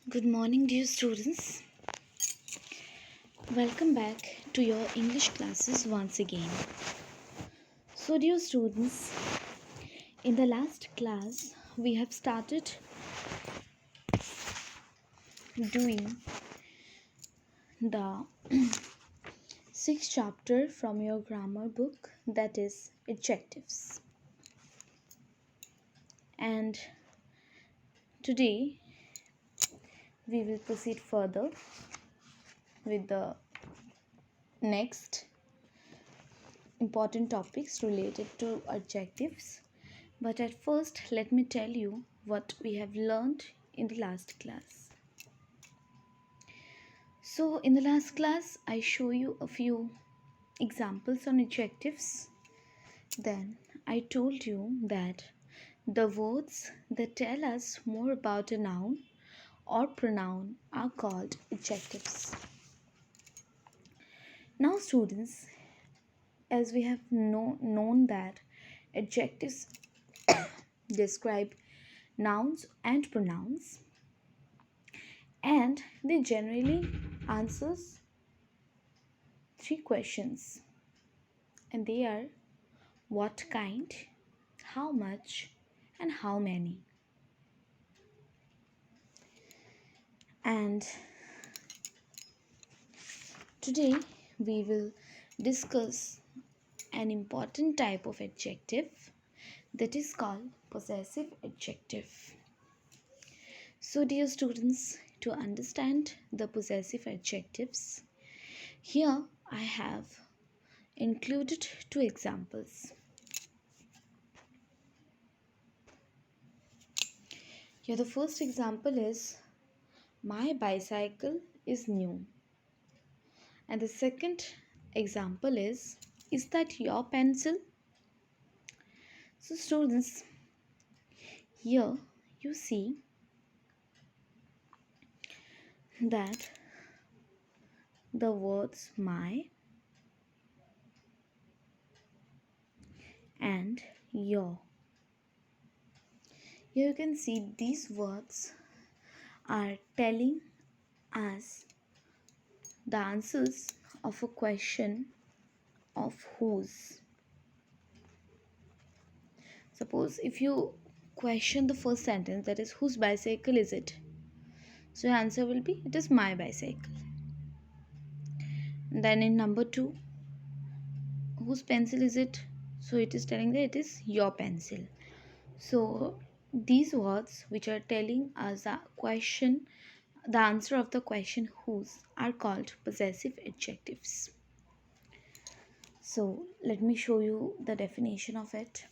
Good morning, dear students. Welcome back to your English classes once again. So, dear students, in the last class, we have started doing the sixth chapter from your grammar book, that is Adjectives. And today, we will proceed further with the next important topics related to adjectives. But at first, let me tell you what we have learned in the last class. So, in the last class, I show you a few examples on adjectives. Then, I told you that the words that tell us more about a noun or pronoun are called adjectives. Now, students, as we have known that adjectives describe nouns and pronouns, and they generally answers three questions, and they are what kind, how much, and how many. And today we will discuss an important type of adjective that is called possessive adjective. So, dear students, to understand the possessive adjectives, here I have included two examples. Here, the first example is my bicycle is new, and the second example is that your pencil? So, students, here you see that the words my and your. Here you can see these words are telling us the answers of a question of whose. Suppose if you question the first sentence, that is, whose bicycle is it? So your answer will be, it is my bicycle. Then in number 2, whose pencil is it? So it is telling that it is your pencil. So these words which are telling us the answer of the question whose are called possessive adjectives. So let me show you the definition of it.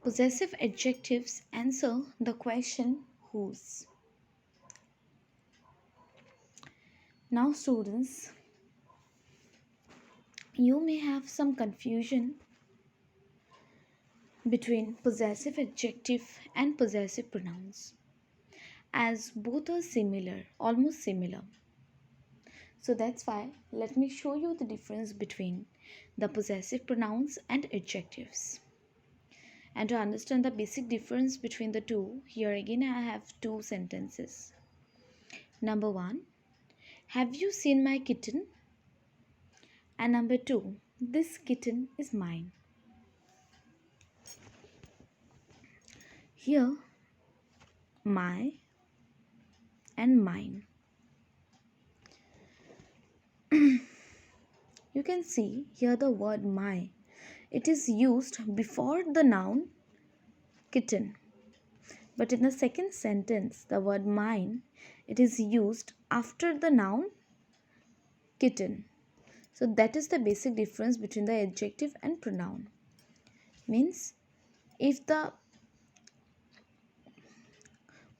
Possessive adjectives answer the question whose. Now students, you may have some confusion between possessive adjective and possessive pronouns, as both are similar, almost similar. So that's why let me show you the difference between the possessive pronouns and adjectives. And to understand the basic difference between the two, here again I have two sentences. Number 1, have you seen my kitten? And number 2, this kitten is mine. Here, my and mine. You can see here the word my. It is used before the noun kitten. But in the second sentence, the word mine, it is used after the noun kitten. So that is the basic difference between the adjective and pronoun. Means if the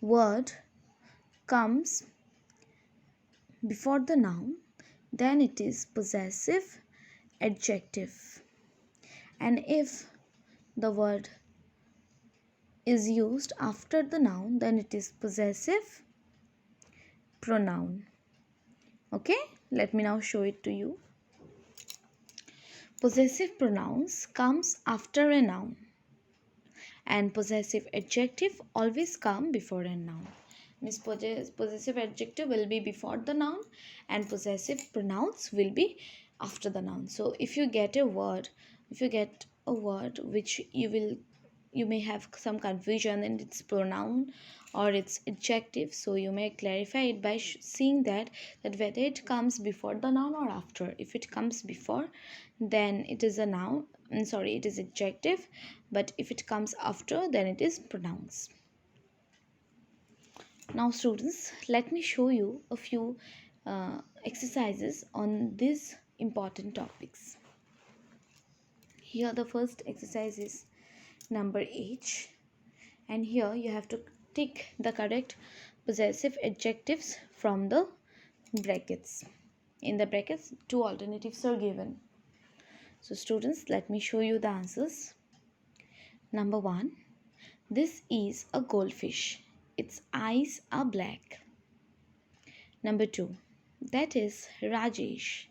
word comes before the noun, then it is possessive adjective. And if the word is used after the noun, then it is possessive pronoun. Okay, let me now show it to you. Possessive pronouns comes after a noun, and possessive adjective always come before a noun. Means possessive adjective will be before the noun and possessive pronouns will be after the noun. So if you get a word which you may have some confusion in its pronoun or its adjective, so you may clarify it by seeing that whether it comes before the noun or after. If it comes before, then it is a noun, it is adjective, but if it comes after, then it is pronouns. Now students, let me show you a few exercises on these important topics. Here the first exercise is number 8, and here you have to tick the correct possessive adjectives from the brackets. In the brackets, two alternatives are given. So students, let me show you the answers. Number 1, this is a goldfish. Its eyes are black. Number 2, that is Rajesh.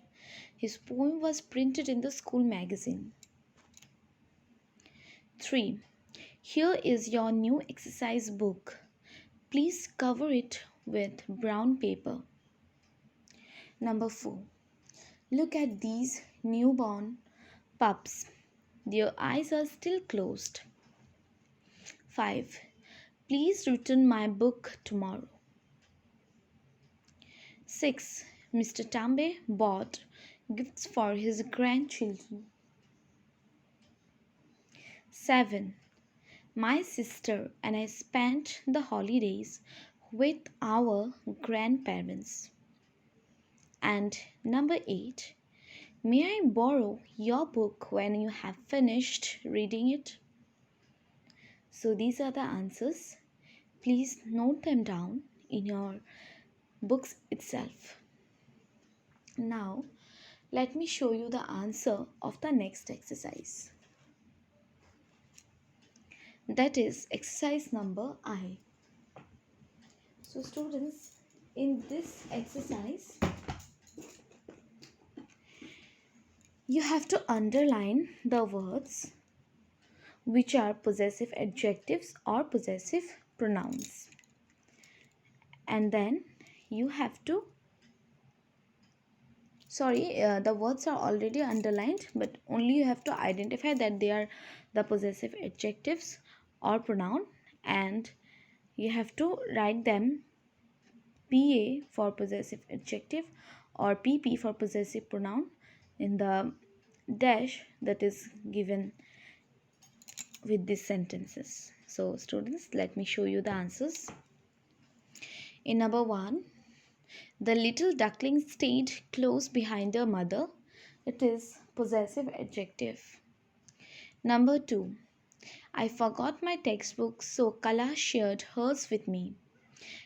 His poem was printed in the school magazine. 3, here is your new exercise book. Please cover it with brown paper. Number 4, look at these newborn pups. Their eyes are still closed. 5, please return my book tomorrow. 6, Mr. Tambe bought gifts for his grandchildren. 7, my sister and I spent the holidays with our grandparents. And number 8, may I borrow your book when you have finished reading it? So these are the answers. Please note them down in your books itself. Now, let me show you the answer of the next exercise. That is exercise number I. So students, in this exercise, you have to underline the words which are possessive adjectives or possessive pronouns. And then you have to the words are already underlined, but only you have to identify that they are the possessive adjectives or pronoun, and you have to write them PA for possessive adjective or PP for possessive pronoun in the dash that is given with these sentences. So students, let me show you the answers. In number 1, the little duckling stayed close behind her mother. It is possessive adjective. Number 2, I forgot my textbook, so Kala shared hers with me.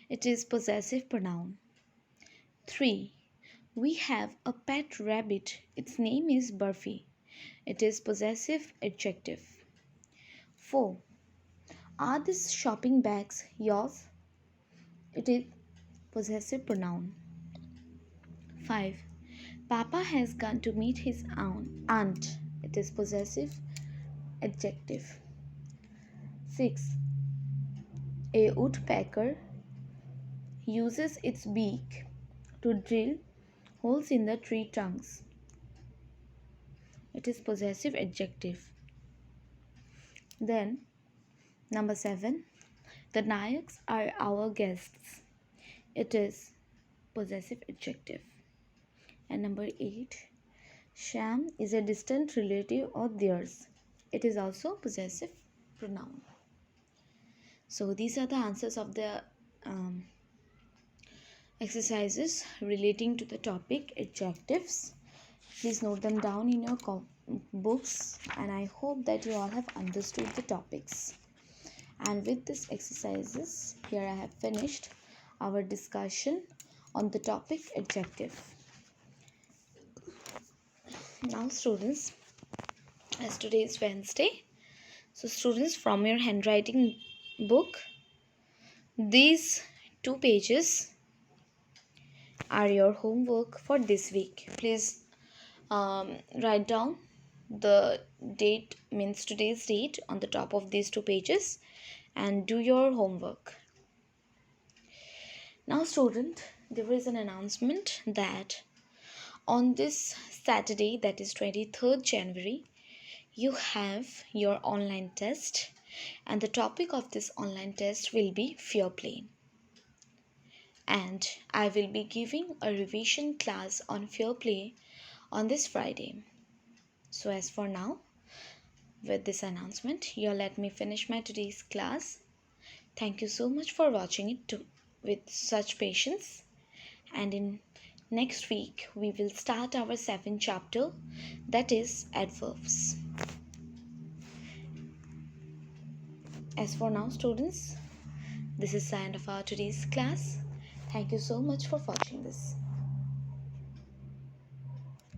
It is possessive pronoun. 3, we have a pet rabbit. Its name is Burfi. It is possessive adjective. 4, are these shopping bags yours? It is possessive pronoun. 5, Papa has gone to meet his aunt. It is possessive adjective. 6, a woodpecker uses its beak to drill holes in the tree trunks. It is possessive adjective. Then number 7, the Nayaks are our guests. It is possessive adjective. And number 8, Sham is a distant relative of theirs. It is also possessive pronoun. So these are the answers of the exercises relating to the topic adjectives. Please note them down in your books, and I hope that you all have understood the topics. And with these exercises, here I have finished our discussion on the topic adjective. Now students, as today is Wednesday, so students, from your handwriting book, these 2 pages are your homework for this week. Please write down the date, means today's date, on the top of these 2 pages and do your homework. Now, student, there is an announcement that on this Saturday, that is 23rd January, you have your online test, and the topic of this online test will be fair play. And I will be giving a revision class on fair play on this Friday. So, as for now, with this announcement, here let me finish my today's class. Thank you so much for watching it with such patience. And in next week, we will start our 7th chapter, that is adverbs. As for now, students, this is the end of our today's class. Thank you so much for watching this.